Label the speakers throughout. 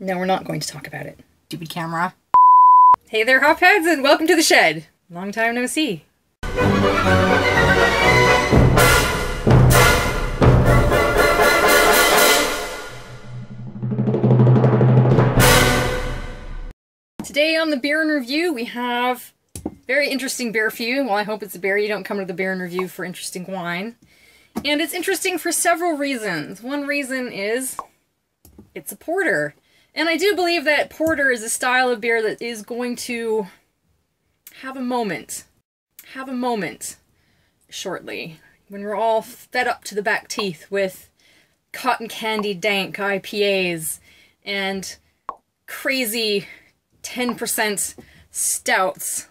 Speaker 1: No, we're not going to talk about it.
Speaker 2: Stupid camera.
Speaker 1: Hey there, hopheads, and welcome to the shed. Long time no see. Today on the Beer and Review, we have very interesting beer for you. Well, I hope it's a beer. You don't come to the Beer and Review for interesting wine. And it's interesting for several reasons. One reason is it's a porter. And I do believe that porter is a style of beer that is going to have a moment shortly, when we're all fed up to the back teeth with cotton candy dank IPAs and crazy 10% stouts.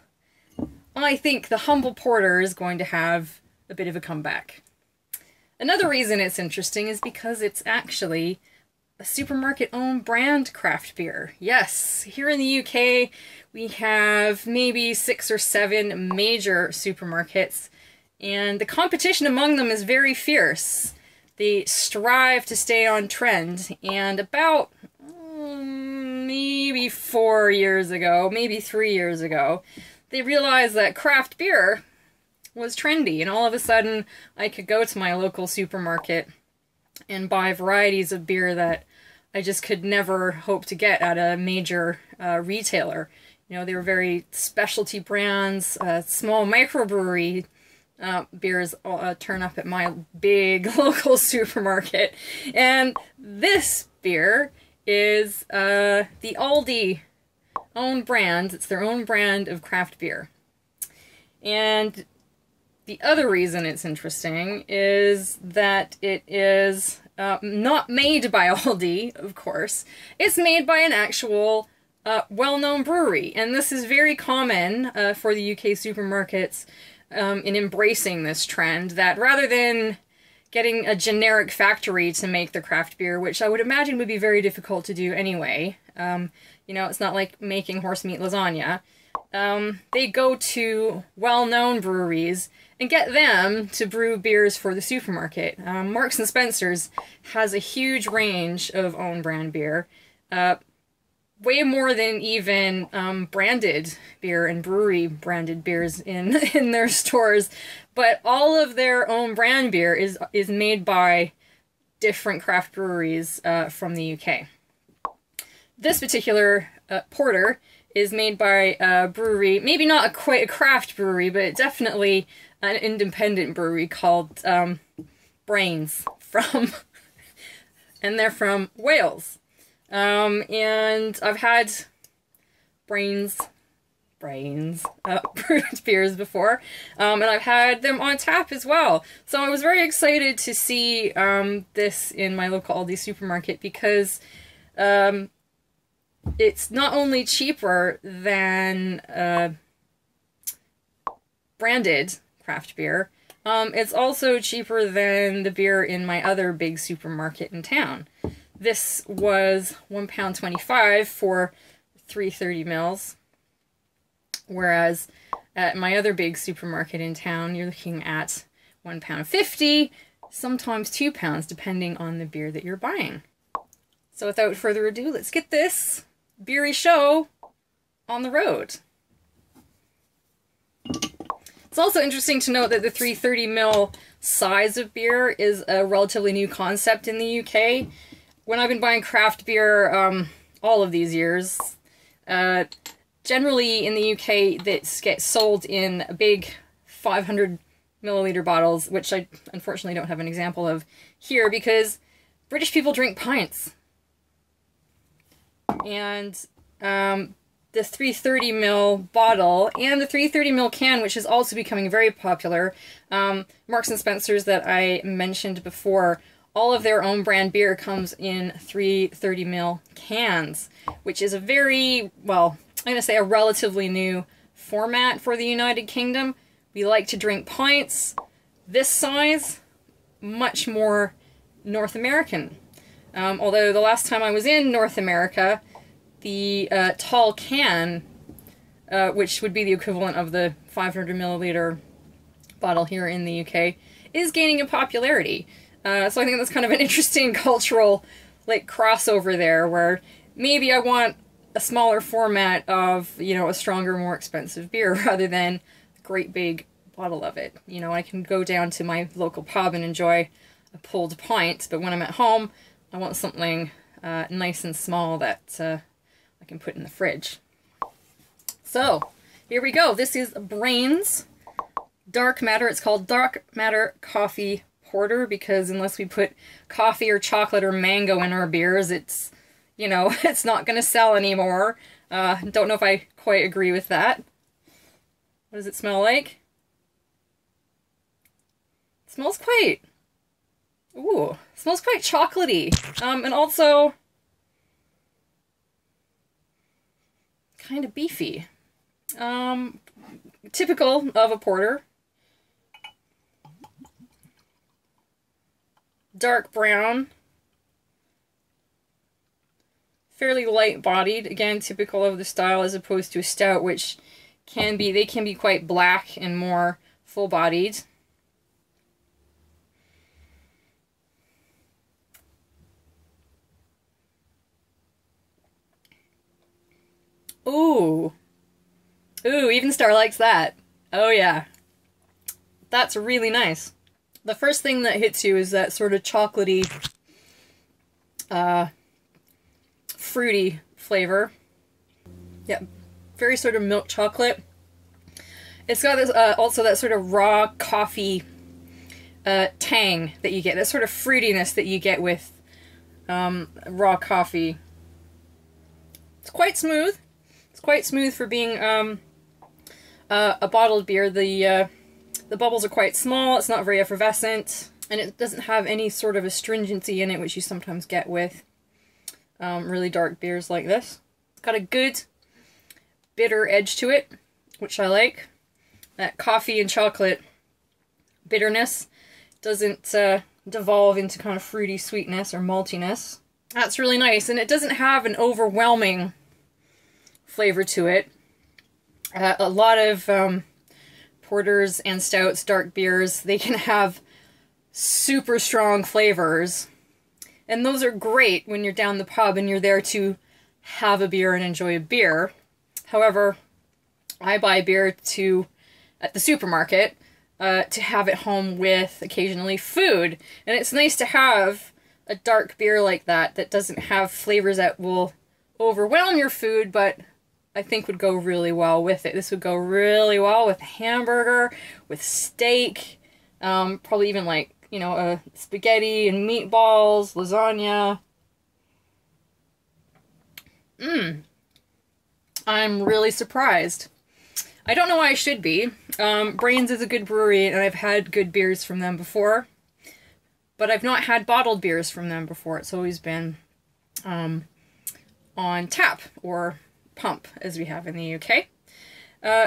Speaker 1: I think the humble porter is going to have a bit of a comeback. Another reason it's interesting is because it's actually a supermarket own brand craft beer. Yes, here in the UK we have maybe 6 or 7 major supermarkets, and the competition among them is very fierce. They strive to stay on trend, and about maybe 4 years ago, maybe 3 years ago, they realized that craft beer was trendy, and all of a sudden I could go to my local supermarket and buy varieties of beer that I just could never hope to get at a major retailer. You know, they were very specialty brands, small microbrewery beers turn up at my big local supermarket. And this beer is the Aldi Own Brand. It's their own brand of craft beer. And the other reason it's interesting is that it is not made by Aldi, of course. It's made by an actual well-known brewery. And this is very common for the UK supermarkets in embracing this trend, that rather than getting a generic factory to make the craft beer, which I would imagine would be very difficult to do anyway, you know, it's not like making horse meat lasagna, they go to well-known breweries and get them to brew beers for the supermarket. Marks and Spencer's has a huge range of own brand beer, way more than even branded beer and brewery branded beers in their stores. But all of their own brand beer is made by different craft breweries from the UK. This particular porter is made by a brewery, maybe not quite a craft brewery, but definitely an independent brewery called Brains, and they're from Wales. And I've had Brains brewed beers before, and I've had them on tap as well. So I was very excited to see this in my local Aldi supermarket, because it's not only cheaper than branded craft beer, it's also cheaper than the beer in my other big supermarket in town. This was £1.25 for 330 mils, whereas at my other big supermarket in town, you're looking at £1.50, sometimes £2, depending on the beer that you're buying. So without further ado, let's get this beery show on the road. It's also interesting to note that the 330ml size of beer is a relatively new concept in the UK. When I've been buying craft beer all of these years, generally in the UK this gets sold in big 500ml bottles, which I unfortunately don't have an example of here, because British people drink pints. And the 330ml bottle and the 330ml can, which is also becoming very popular, Marks and Spencer's that I mentioned before, all of their own brand beer comes in 330ml cans, which is a very, well, I'm going to say a relatively new format for the United Kingdom. We like to drink pints. This size, much more North American. Although the last time I was in North America, the tall can, which would be the equivalent of the 500ml bottle here in the UK, is gaining in popularity. So I think that's kind of an interesting cultural like crossover there, where maybe I want a smaller format of, you know, a stronger, more expensive beer rather than a great big bottle of it. You know, I can go down to my local pub and enjoy a pulled pint, but when I'm at home, I want something nice and small that I can put in the fridge. So, here we go. This is Brain's Dark Matter. It's called Dark Matter Coffee Porter because unless we put coffee or chocolate or mango in our beers, it's, you know, it's not going to sell anymore. Don't know if I quite agree with that. What does it smell like? It smells quite... Ooh, smells quite chocolatey. And also kind of beefy. Typical of a porter. Dark brown. Fairly light bodied. Again, typical of the style as opposed to a stout, which they can be quite black and more full bodied. Ooh. Ooh, even Star likes that. Oh yeah. That's really nice. The first thing that hits you is that sort of chocolatey, fruity flavor. Yeah, very sort of milk chocolate. It's got this, also that sort of raw coffee tang that you get. That sort of fruitiness that you get with raw coffee. It's quite smooth. It's quite smooth for being a bottled beer. The bubbles are quite small, it's not very effervescent, and it doesn't have any sort of astringency in it, which you sometimes get with really dark beers like this. It's got a good bitter edge to it, which I like. That coffee and chocolate bitterness doesn't devolve into kind of fruity sweetness or maltiness. That's really nice, and it doesn't have an overwhelming flavor to it. A lot of porters and stouts, dark beers, they can have super strong flavors. And those are great when you're down the pub and you're there to have a beer and enjoy a beer. However, I buy beer at the supermarket to have at home with occasionally food. And it's nice to have a dark beer like that that doesn't have flavors that will overwhelm your food, but I think would go really well with it. This would go really well with hamburger, with steak, probably even like, you know, spaghetti and meatballs, lasagna. I'm really surprised. I don't know why I should be. Brains is a good brewery and I've had good beers from them before, but I've not had bottled beers from them before. It's always been on tap or pump, as we have in the UK.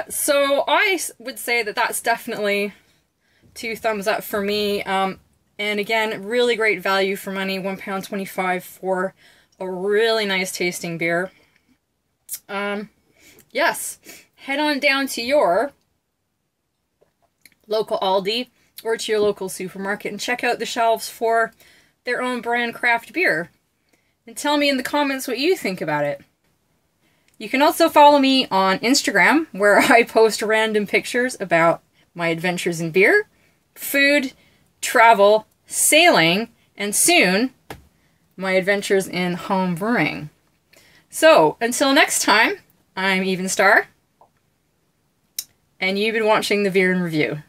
Speaker 1: So I would say that that's definitely 2 thumbs up for me. And again, really great value for money, £1.25 for a really nice tasting beer. Yes, head on down to your local Aldi or to your local supermarket and check out the shelves for their own brand craft beer. And tell me in the comments what you think about it. You can also follow me on Instagram, where I post random pictures about my adventures in beer, food, travel, sailing, and soon, my adventures in home brewing. So, until next time, I'm Even Star, and you've been watching The Beer and Review.